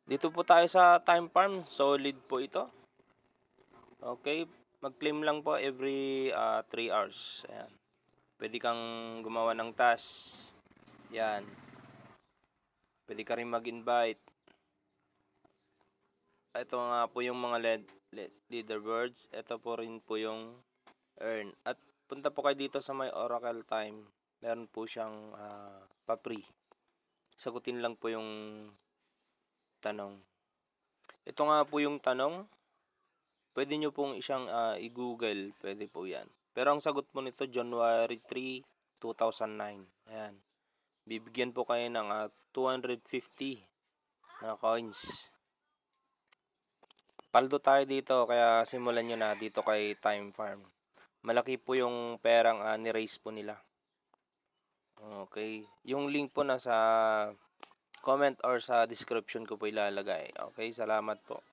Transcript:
Dito po tayo sa Time Farm, solid po ito. Okay, mag-claim lang po every 3 hours. Ayan. Pwede kang gumawa ng task. Yan. Pwede ka rin mag-invite. Ito nga po yung mga leaderboards. Ito po rin po yung earn. At punta po kayo dito sa may Oracle Time. Meron po siyang pa-free. Sagutin lang po yung tanong. Ito nga po yung tanong. Pwede nyo pong isang i-google. Pwede po yan. Pero ang sagot po nito, January 3, 2009. Ayan. Bibigyan po kayo ng 250 na coins. Paldo tayo dito, kaya simulan nyo na dito kay Time Farm. Malaki po yung perang ni-raise po nila. Okay. Yung link po nasa comment or sa description ko po ilalagay. Okay, salamat po.